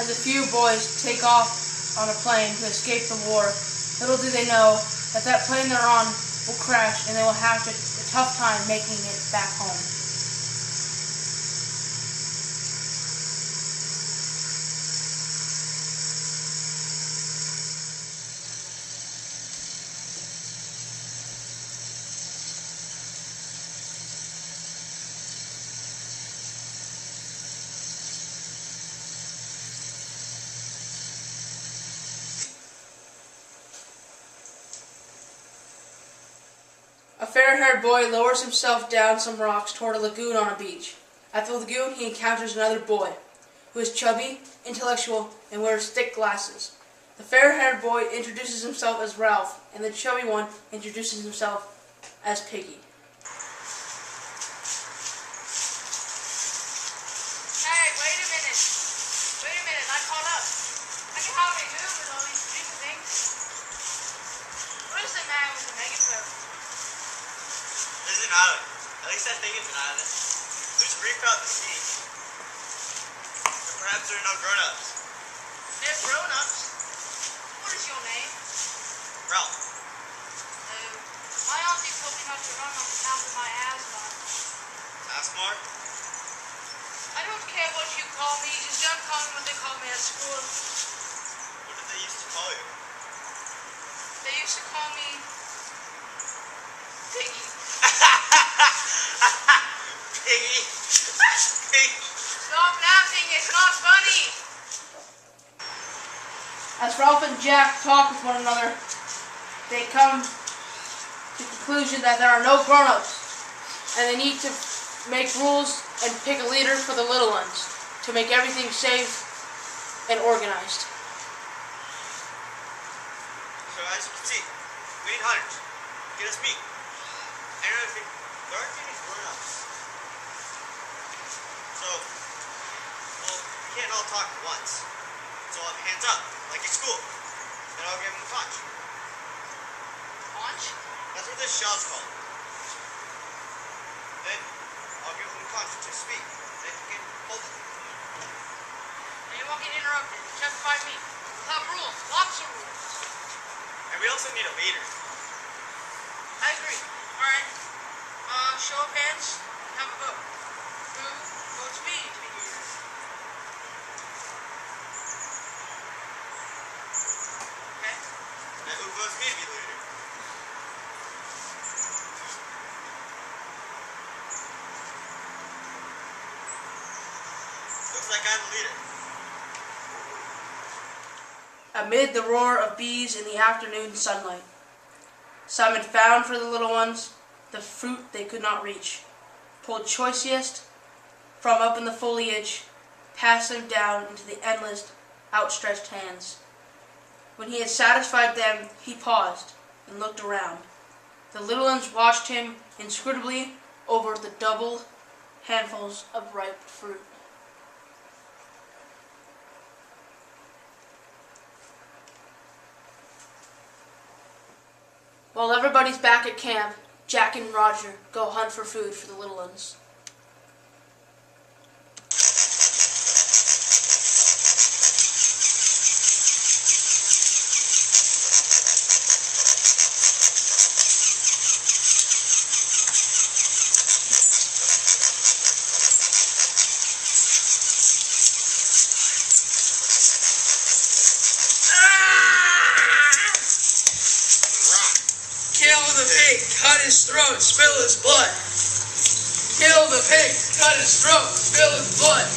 as a few boys take off on a plane to escape the war, little do they know that that plane they're on will crash and they will have a tough time making it back home. A fair-haired boy lowers himself down some rocks toward a lagoon on a beach. At the lagoon, he encounters another boy, who is chubby, intellectual, and wears thick glasses. The fair-haired boy introduces himself as Ralph, and the chubby one introduces himself as Piggy. Hey, wait a minute. I caught up. I can hardly move with all these stupid things. What is the man with the megaphone? There's an island. At least I think it's an island. There's a reef out to sea. But perhaps there are no grown-ups. There's grown-ups. What is your name? Ralph. My auntie told me not to run on account of my asthma. Asthma? I don't care what you call me. Just don't call me what they call me at school. What did they used to call you? They used to call me Piggy. Piggy. Piggy. Stop laughing. It's not funny. As Ralph and Jack talk with one another, they come to the conclusion that there are no grown-ups, and they need to make rules and pick a leader for the little ones to make everything safe and organized. So as you can see, we need hunters. Get us meat. And there aren't any grown-ups. So, well, we can't all talk at once. So I'll have hands up, like at school. Then I'll give them a conch. Conch? That's what this shell's called. Then I'll give them a conch to speak. Then you can hold it. And you won't get interrupted. Just by me. We'll have rules. Lots of rules. And we also need a leader. I agree. Alright. Show of hands. Have a vote. Who votes me to be leader? Okay. And who votes me to be leader? Looks like I'm the leader. Amid the roar of bees in the afternoon sunlight, Simon found for the little ones the fruit they could not reach, pulled choicest from up in the foliage, passed them down into the endless, outstretched hands. When he had satisfied them, he paused and looked around. The little ones watched him inscrutably over the double handfuls of ripe fruit. While everybody's back at camp, Jack and Roger go hunt for food for the little ones. Kill the pig, cut his throat, spill his blood. Kill the pig, cut his throat, spill his blood.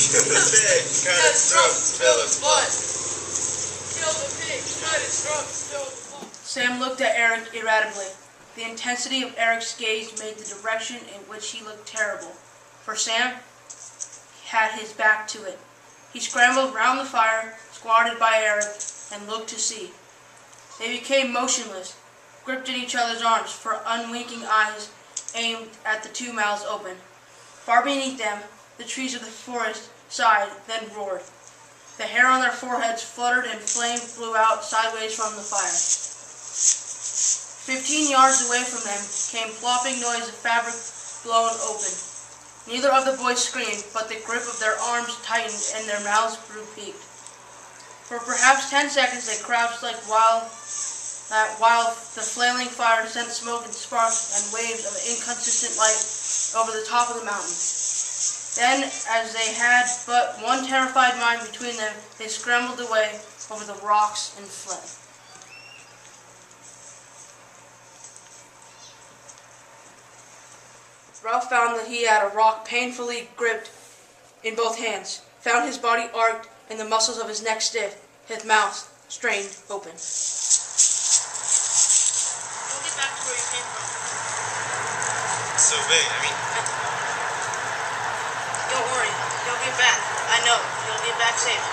Kill the pig, cut his throat, spill his blood. Kill the pig, cut his throat, spill his blood. Sam looked at Eric irritably. The intensity of Eric's gaze made the direction in which he looked terrible. For Sam had his back to it. He scrambled round the fire, squatted by Eric, and looked to see. They became motionless, gripped in each other's arms, for unwinking eyes aimed at the two mouths open. Far beneath them, the trees of the forest sighed, then roared. The hair on their foreheads fluttered and flame flew out sideways from the fire. 15 yards away from them came plopping noise of fabric blown open. Neither of the boys screamed, but the grip of their arms tightened and their mouths grew peaked. For perhaps 10 seconds they crouched like while the flailing fire sent smoke and sparks and waves of inconsistent light over the top of the mountain. Then, as they had but one terrified mind between them, they scrambled away over the rocks and fled. Ralph found that he had a rock painfully gripped in both hands, found his body arched and the muscles of his neck stiff, his mouth strained open. We'll get back to where you came from. It's so big, Don't worry, you'll get back. I know, you'll get back safe.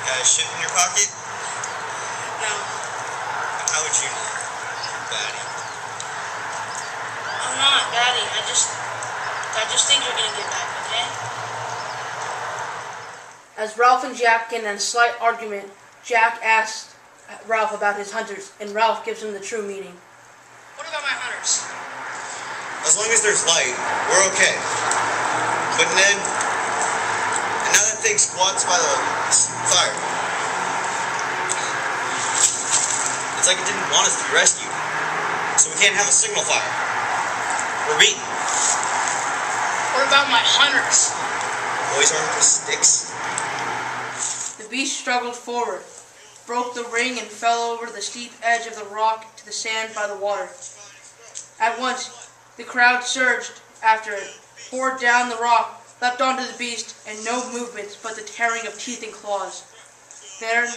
got a shit in your pocket? No. How would you know? Batty. I'm not, Daddy. I just think you're gonna get back, okay? As Ralph and Jack get in a slight argument, Jack asks Ralph about his hunters, and Ralph gives him the true meaning. What about my hunters? As long as there's light, we're okay. But Ned, and now that thing squats by the fire. It's like it didn't want us to be rescued. So we can't have a signal fire. We're beaten. What about my hunters? Boys armed with sticks. The beast struggled forward, broke the ring, and fell over the steep edge of the rock to the sand by the water. At once, the crowd surged after it, poured down the rock, leapt onto the beast, and no movements but the tearing of teeth and claws. There,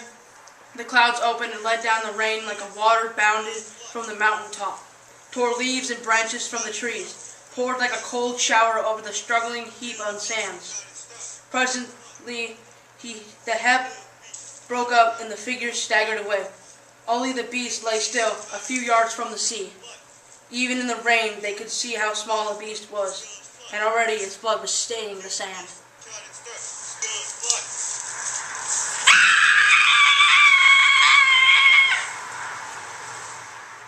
the clouds opened and let down the rain like a water bounded from the mountain top, tore leaves and branches from the trees, poured like a cold shower over the struggling heap on sands. Presently, the hep broke up and the figures staggered away. Only the beast lay still, a few yards from the sea. Even in the rain, they could see how small the beast was, and already its blood was staining the sand.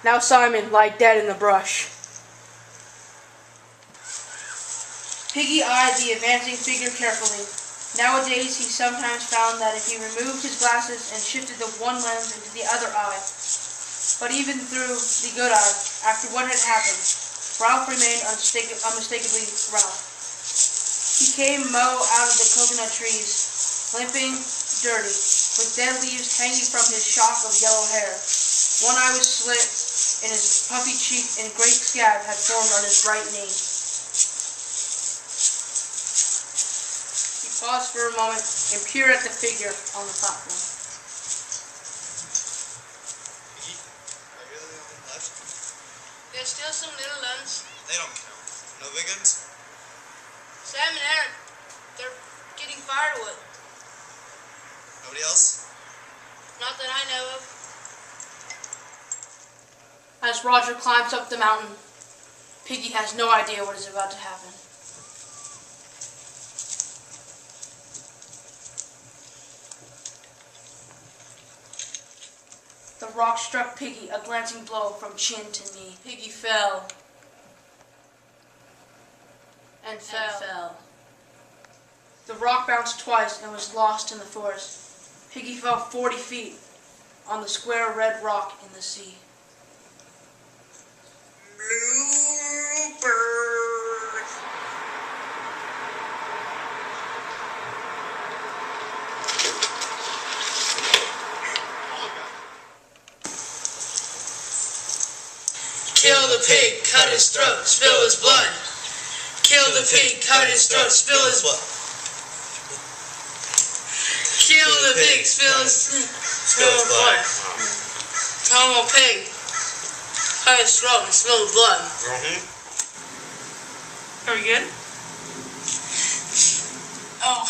Now Simon lay dead in the brush. Piggy eyed the advancing figure carefully. Nowadays, he sometimes found that if he removed his glasses and shifted the one lens into the other eye, but even through the good eye, after what had happened, Ralph remained unmistakably Ralph. He came mow out of the coconut trees, limping, dirty, with dead leaves hanging from his shock of yellow hair. One eye was slit, and his puffy cheek and great scab had formed on his right knee. He paused for a moment and peered at the figure on the platform. There's still some little ones. They don't count. No big ones? Sam and Eric, they're getting firewood. Nobody else? Not that I know of. As Roger climbs up the mountain, Piggy has no idea what is about to happen. The rock struck Piggy a glancing blow from chin to knee. Piggy fell. And fell. The rock bounced twice and was lost in the forest. Piggy fell 40 feet on the square red rock in the sea. Bluebird. Kill the pig, cut his throat, spill his blood. Kill the pig, cut his throat, spill his blood. Kill the pig, spill his blood. Kill the pig, cut his throat, and spill his blood. Are we good? Oh.